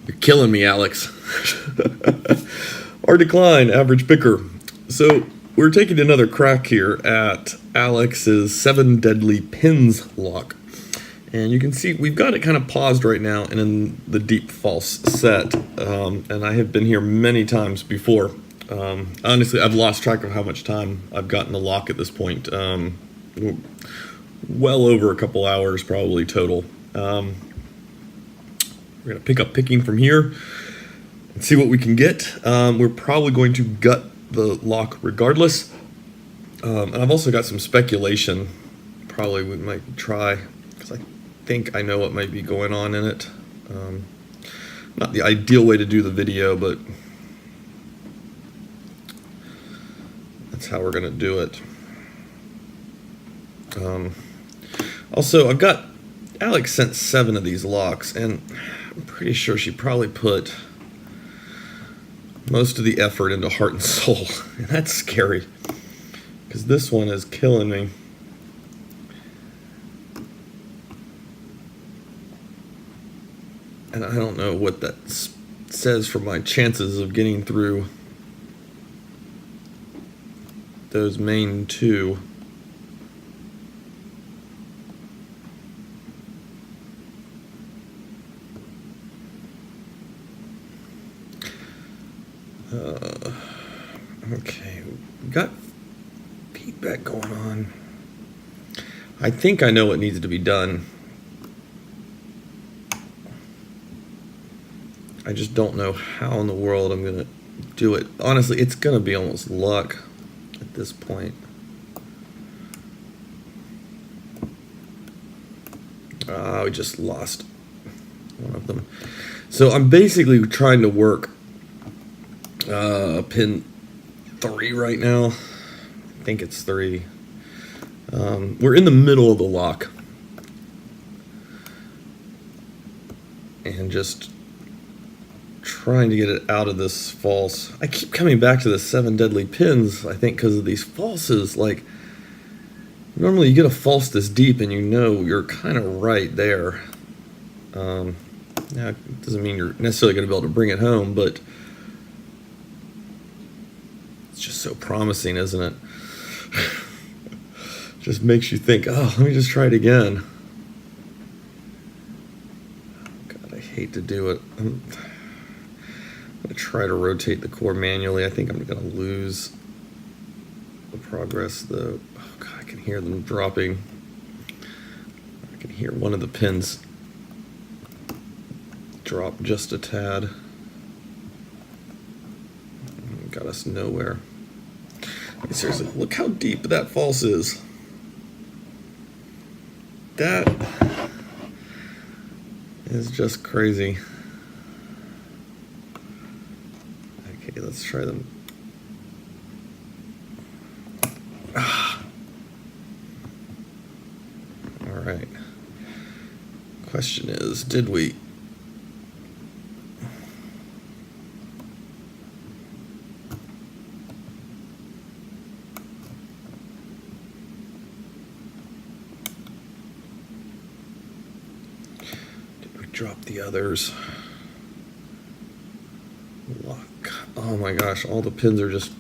You're killing me, Alex. Our decline, average picker. So we're taking another crack here at Alex's 7 Deadly Pins lock. And you can see we've got it kind of paused right now and in the deep false set. And I have been here many times before. Honestly, I've lost track of how much time I've gotten the lock at this point. Well over a couple hours probably total. We're going to pick up picking from here and see what we can get. We're probably going to gut the lock regardless. And I've also got some speculation. Probably we might try, because I think I know what might be going on in it. Not the ideal way to do the video, but that's how we're going to do it. Also, I've got Alex sent 7 of these locks, and I'm pretty sure she probably put most of the effort into heart and soul, and that's scary, because this one is killing me. And I don't know what that says for my chances of getting through those main 2. Okay, we got feedback going on. I think I know what needs to be done. I just don't know how in the world I'm going to do it. Honestly, it's going to be almost luck at this point. We just lost one of them. So I'm basically trying to work pin 3 right now. I think it's 3. We're in the middle of the lock. And just trying to get it out of this false. I keep coming back to the 7 deadly pins, I think, because of these falses. Like, normally you get a false this deep and you know you're kind of right there. Now, it doesn't mean you're necessarily going to be able to bring it home, but it's just so promising, isn't it? Just makes you think, oh, let me just try it again. God, I hate to do it. I'm going to try to rotate the core manually. I think I'm going to lose the progress, though. Oh, God, I can hear them dropping. I can hear one of the pins drop just a tad. Got us nowhere. I mean, seriously, look how deep that false is. That is just crazy. Okay, let's try them. All right. Question is, did we? Drop the others. Lock. Oh my gosh, all the pins are just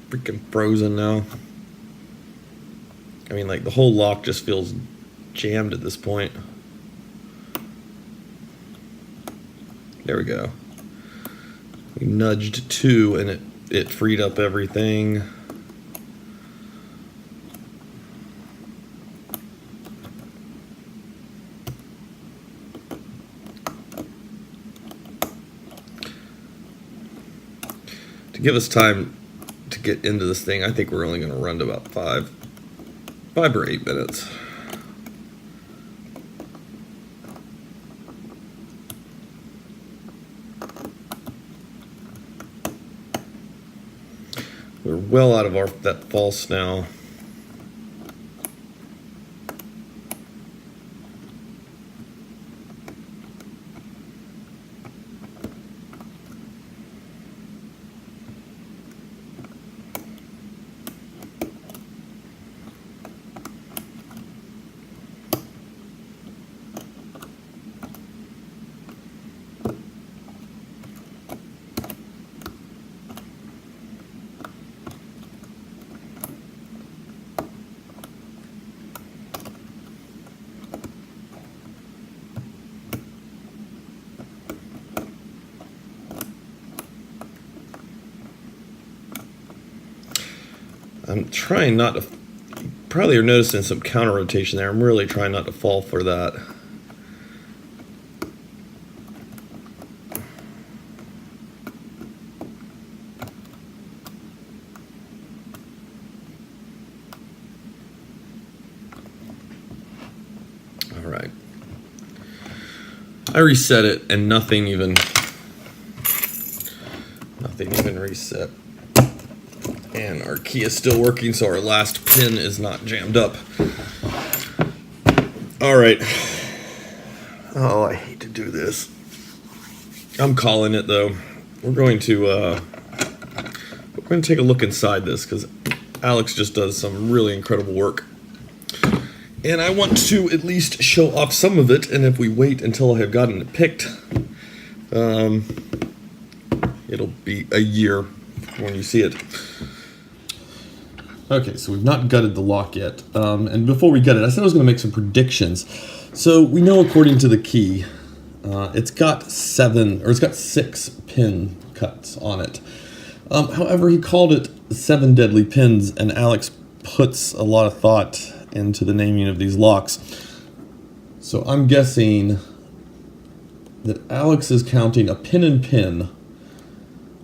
freaking frozen now. I mean, like, the whole lock just feels jammed at this point. There we go. We nudged 2 and it freed up everything. To give us time to get into this thing, I think we're only going to run to about 5 or 8 minutes. We're well out of that false now. I'm trying not to, probably you're noticing some counter rotation there. I'm really trying not to fall for that. All right. I reset it and nothing even reset. And our key is still working, so our last pin is not jammed up. All right. Oh, I hate to do this. I'm calling it though. We're going to take a look inside this because Alex just does some really incredible work. And I want to at least show off some of it, and if we wait until I have gotten it picked, it'll be a year when you see it. Okay, so we've not gutted the lock yet. And before we gut it, I said I was going to make some predictions. So we know according to the key, it's got 6 pin cuts on it. However, he called it 7 deadly pins, and Alex puts a lot of thought into the naming of these locks. So I'm guessing that Alex is counting a pin and pin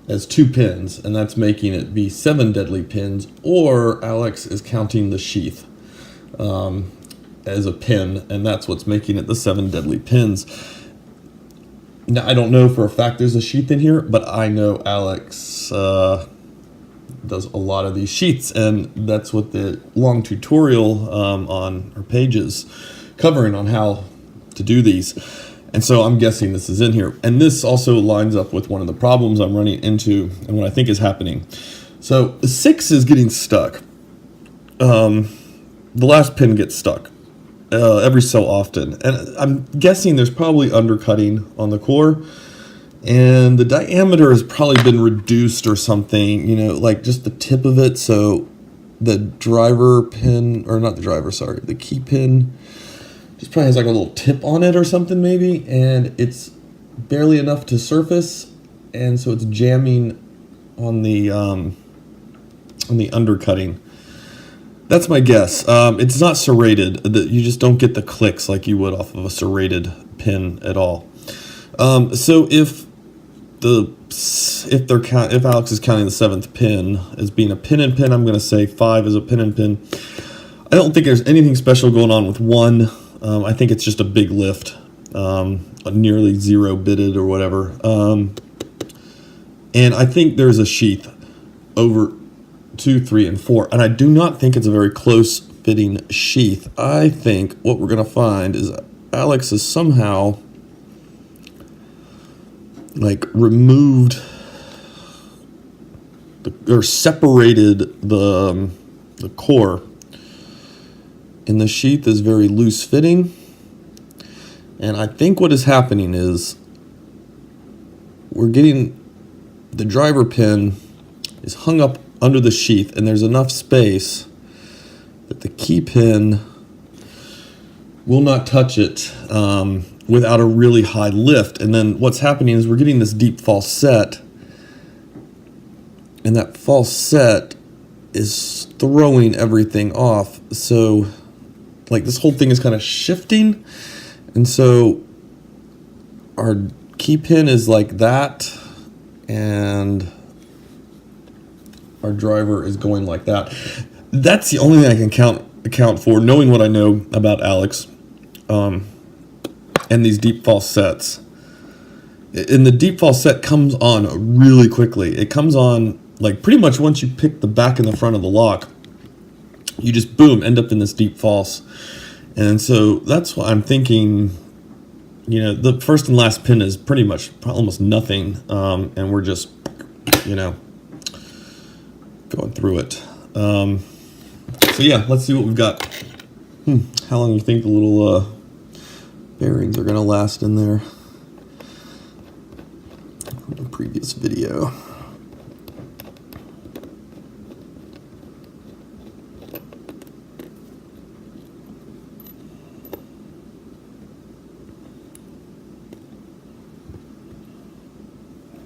as 2 pins, and that's making it be 7 deadly pins, or Alex is counting the sheath as a pin, and that's what's making it the 7 deadly pins. Now, I don't know for a fact there's a sheath in here, but I know Alex does a lot of these sheaths, and that's what the long tutorial on our page is covering on how to do these. And so I'm guessing this is in here. And this also lines up with one of the problems I'm running into and what I think is happening. So the 6 is getting stuck. The last pin gets stuck every so often. And I'm guessing there's probably undercutting on the core. And the diameter has probably been reduced or something, you know, like just the tip of it. So the driver pin, or not the driver, sorry, the key pin just probably has like a little tip on it or something maybe, and it's barely enough to surface, and so it's jamming on the undercutting. That's my guess. It's not serrated. You just don't get the clicks like you would off of a serrated pin at all. So if Alex is counting the 7th pin as being a pin and pin, I'm going to say 5 is a pin and pin. I don't think there's anything special going on with 1. I think it's just a big lift, nearly 0 bitted or whatever. And I think there's a sheath over 2, 3, and 4. And I do not think it's a very close fitting sheath. I think what we're going to find is Alex has somehow like removed or separated the core. And the sheath is very loose fitting. And I think what is happening is we're getting the driver pin is hung up under the sheath, and there's enough space that the key pin will not touch it without a really high lift. And then what's happening is we're getting this deep falset, and that falset is throwing everything off. So like this whole thing is kind of shifting, and so our key pin is like that, and our driver is going like that. That's the only thing I can account for, knowing what I know about Alex and these deep falsets. And the deep falset comes on really quickly. It comes on like pretty much once you pick the back and the front of the lock, you just boom, end up in this deep false. And so that's why I'm thinking, you know, the first and last pin is pretty much almost nothing. And we're just, you know, going through it. So yeah, let's see what we've got. How long do you think the little bearings are going to last in there? From the previous video.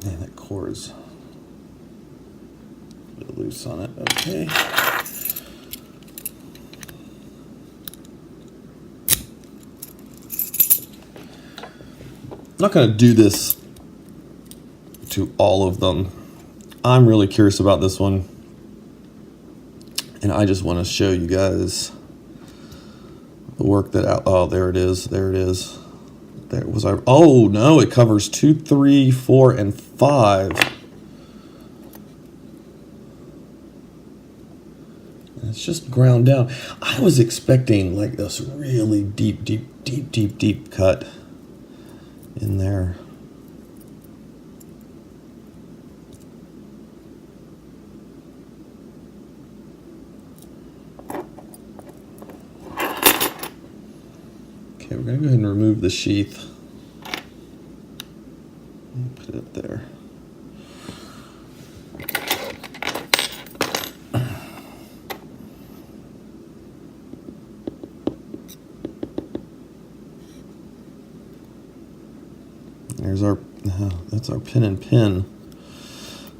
And that core is a bit loose on it. Okay. not going to do this to all of them. I'm really curious about this one, and I just want to show you guys the work that there it is. There was our, oh no, it covers 2, 3, 4, and 5. It's just ground down. I was expecting like this really deep cut in there. Okay, we're going to go ahead and remove the sheath. Put it there. There's our, that's our pin and pin.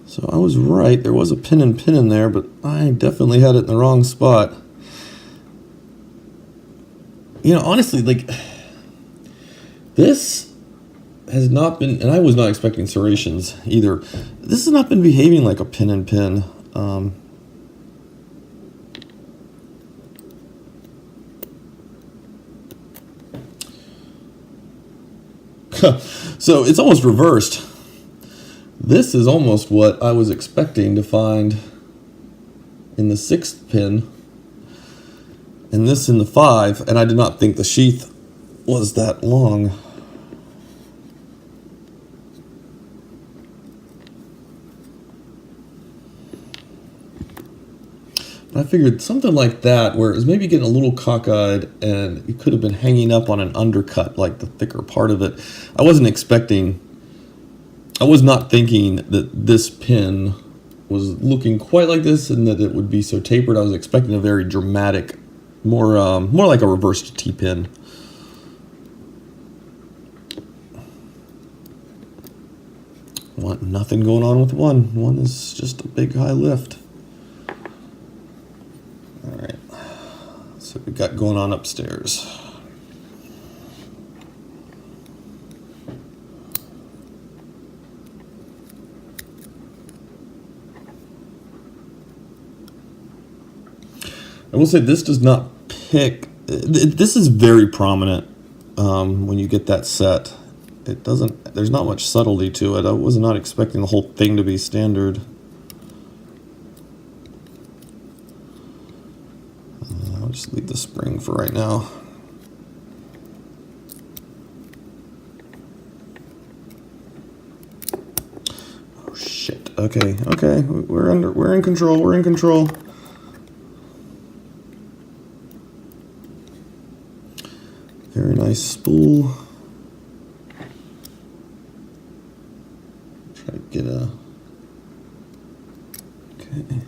So I was right, there was a pin and pin in there, but I definitely had it in the wrong spot. You know, honestly, like, this has not been, and I was not expecting serrations either. This has not been behaving like a pin and pin. So it's almost reversed. This is almost what I was expecting to find in the 6th pin, and this in the 5, and I did not think the sheath was that long. I figured something like that, where it was maybe getting a little cockeyed and it could have been hanging up on an undercut, like the thicker part of it. I was not thinking that this pin was looking quite like this and that it would be so tapered. I was expecting a very dramatic, more like a reversed T-pin. Nothing going on with one. One is just a big high lift. Alright, so we got going on upstairs. I will say this does not pick, this is very prominent when you get that set. It doesn't, there's not much subtlety to it. I was not expecting the whole thing to be standard. I'll just leave the spring for right now. Oh shit. Okay, we're in control. Very nice spool. Try to get a, okay.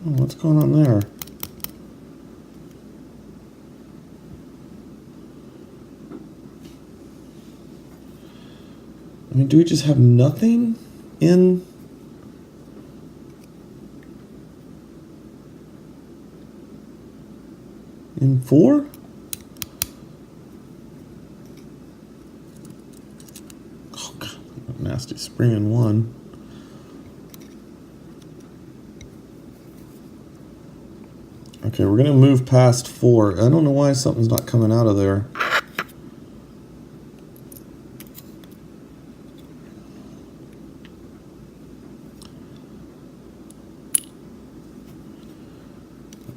Oh, what's going on there? I mean, do we just have nothing in? In 4? Oh, God, nasty spring in 1. Okay, we're gonna move past 4. I don't know why something's not coming out of there.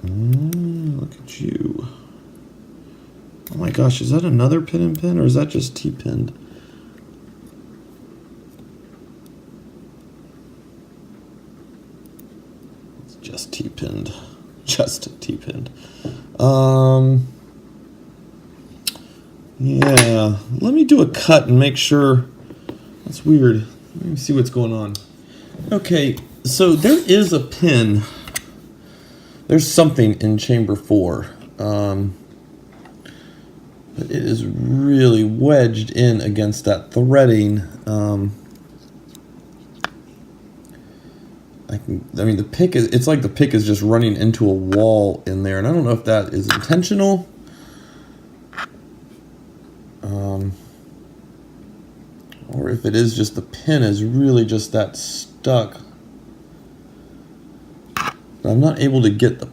Look at you. Oh my gosh, is that another pin and pin, or is that just T-pinned? It's just T-pinned. Just T-pinned. Yeah, let me do a cut and make sure. That's weird. Let me see what's going on. Okay, so there is a pin. There's something in chamber 4. But it is really wedged in against that threading. I mean, the pick is, it's like the pick is just running into a wall in there, and I don't know if that is intentional. Or if it is just the pin is really just that stuck. But I'm not able to get the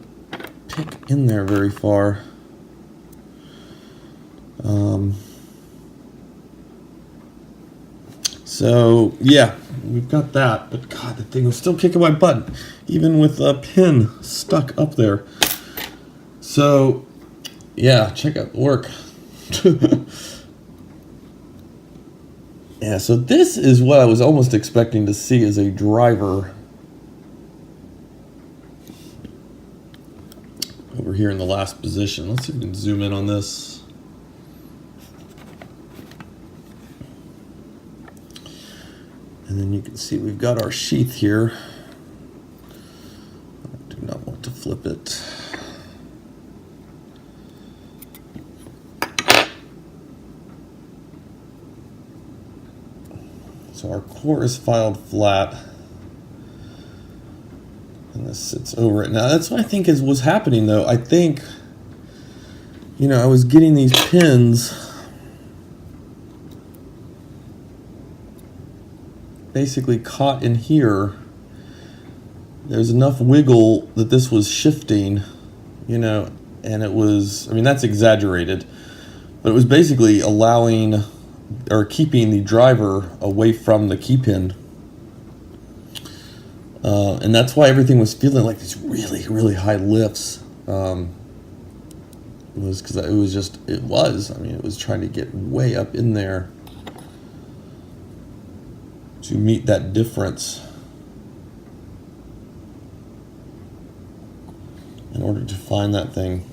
pick in there very far. So yeah, we've got that, but God, the thing was still kicking my butt, even with a pin stuck up there. So yeah, check out the work. Yeah, so this is what I was almost expecting to see as a driver over here in the last position. Let's see if we can zoom in on this. And then you can see we've got our sheath here. I do not want to flip it. So our core is filed flat. And this sits over it. Now that's what I think was happening though. I think, you know, I was getting these pins basically caught in here. There's enough wiggle that this was shifting, you know, and it was, I mean, that's exaggerated, but it was basically allowing or keeping the driver away from the key pin. And that's why everything was feeling like these really, really high lifts. Was because it was, I mean, it was trying to get way up in there to meet that difference in order to find that thing.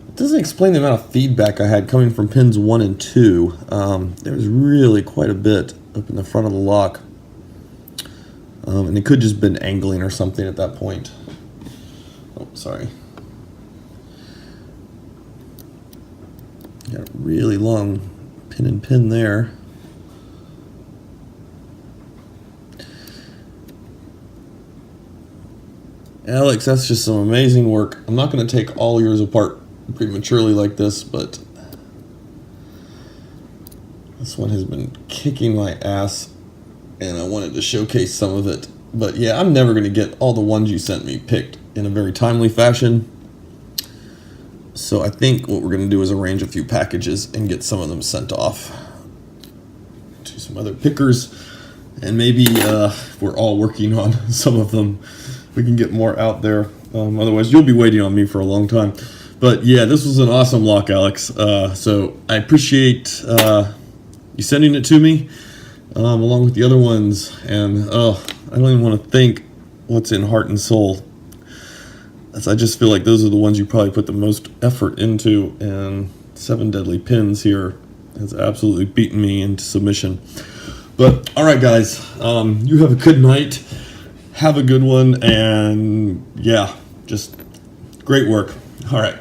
It doesn't explain the amount of feedback I had coming from pins 1 and 2. There was really quite a bit up in the front of the lock. And it could just been angling or something at that point. Oh, sorry. Got a really long pin and pin there. Alex, that's just some amazing work. I'm not going to take all yours apart prematurely like this, but this one has been kicking my ass, and I wanted to showcase some of it. But yeah, I'm never going to get all the ones you sent me picked in a very timely fashion. So I think what we're going to do is arrange a few packages and get some of them sent off to some other pickers. And maybe if we're all working on some of them, we can get more out there. Otherwise, you'll be waiting on me for a long time. But yeah, this was an awesome lock, Alex. So I appreciate you sending it to me, along with the other ones. And I don't even want to think what's in heart and soul. I just feel like those are the ones you probably put the most effort into. And 7 Deadly Pins here has absolutely beaten me into submission. But all right, guys, you have a good night. Have a good one, and yeah, just great work. All right.